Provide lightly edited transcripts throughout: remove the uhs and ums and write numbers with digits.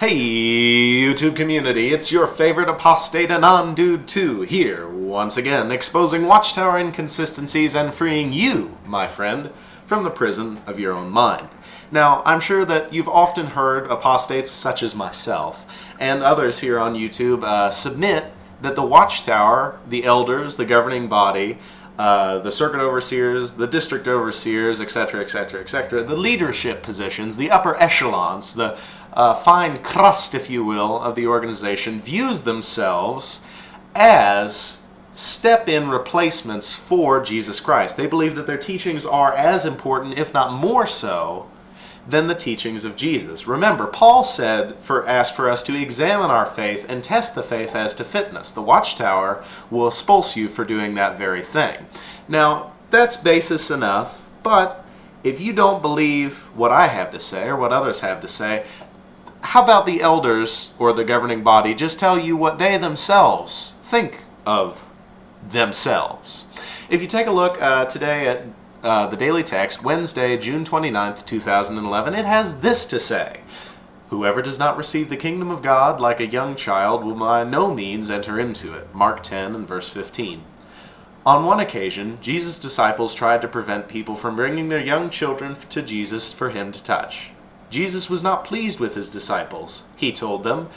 Hey YouTube community, it's your favorite apostate and non-dude 2 here, once again, exposing Watchtower inconsistencies and freeing you, my friend, from the prison of your own mind. Now, I'm sure that you've often heard apostates such as myself and others here on YouTube submit that the Watchtower, the elders, the governing body, the circuit overseers, the district overseers, etc., etc., etc., the leadership positions, the upper echelons, the fine crust, if you will, of the organization, views themselves as step-in replacements for Jesus Christ. They believe that their teachings are as important, if not more so, than the teachings of Jesus. Remember, Paul asked for us to examine our faith and test the faith as to fitness. The Watchtower will expulse you for doing that very thing. Now, that's basis enough, but if you don't believe what I have to say or what others have to say, how about the elders or the governing body just tell you what they themselves think of themselves? If you take a look today at the daily text, Wednesday, June 29th, 2011, it has this to say: "Whoever does not receive the kingdom of God like a young child will by no means enter into it." Mark 10 and verse 15. On one occasion, Jesus' disciples tried to prevent people from bringing their young children to Jesus for him to touch. Jesus was not pleased with his disciples. He told them,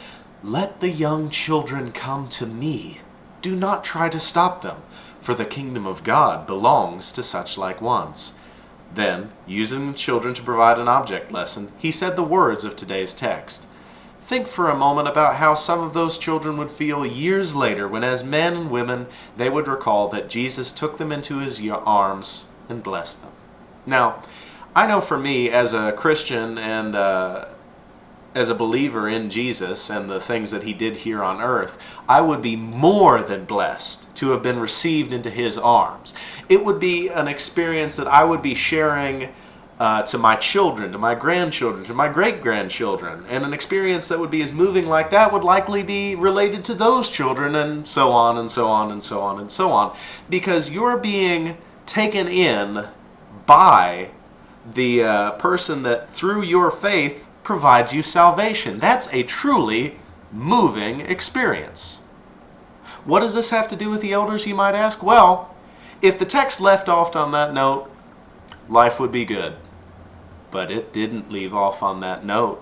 "Let the young children come to me. Do not try to stop them, for the kingdom of God belongs to such like ones." Then, using the children to provide an object lesson, he said the words of today's text. Think for a moment about how some of those children would feel years later when, as men and women, they would recall that Jesus took them into his arms and blessed them. Now, I know for me, as a Christian and as a believer in Jesus and the things that he did here on earth, I would be more than blessed to have been received into his arms. It would be an experience that I would be sharing to my children, to my grandchildren, to my great-grandchildren, and an experience that would be as moving like that would likely be related to those children, and so on and so on and so on and so on, because you're being taken in by the person that through your faith provides you salvation. That's a truly moving experience. What does this have to do with the elders, you might ask? Well, if the text left off on that note, life would be good. But it didn't leave off on that note.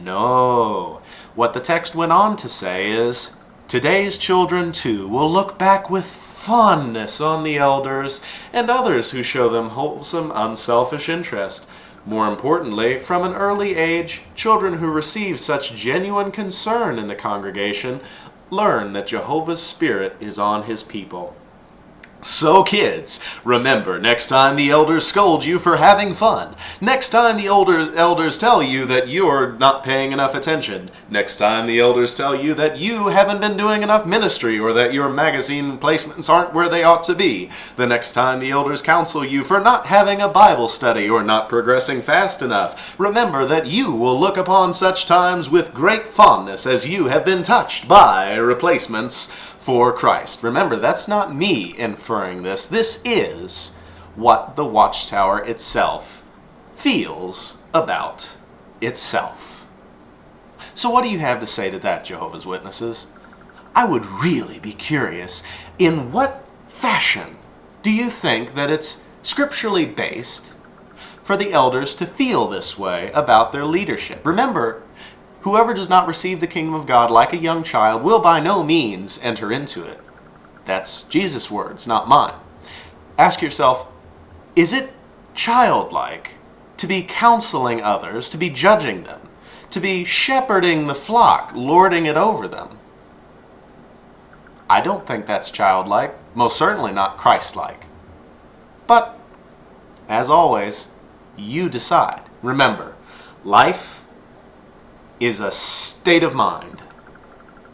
No. What the text went on to say is, today's children too will look back with fondness on the elders and others who show them wholesome, unselfish interest. More importantly, from an early age, children who receive such genuine concern in the congregation learn that Jehovah's Spirit is on his people. So kids, remember, next time the elders scold you for having fun, next time the elders tell you that you're not paying enough attention, next time the elders tell you that you haven't been doing enough ministry or that your magazine placements aren't where they ought to be, the next time the elders counsel you for not having a Bible study or not progressing fast enough, remember that you will look upon such times with great fondness as you have been touched by replacements for Christ. Remember, that's not me inferring this. This is what the Watchtower itself feels about itself. So what do you have to say to that, Jehovah's Witnesses? I would really be curious, in what fashion do you think that it's scripturally based for the elders to feel this way about their leadership? Remember, whoever does not receive the kingdom of God like a young child will by no means enter into it. That's Jesus' words, not mine. Ask yourself, is it childlike to be counseling others, to be judging them, to be shepherding the flock, lording it over them? I don't think that's childlike, most certainly not Christ-like. But, as always, you decide. Remember, life is a state of mind.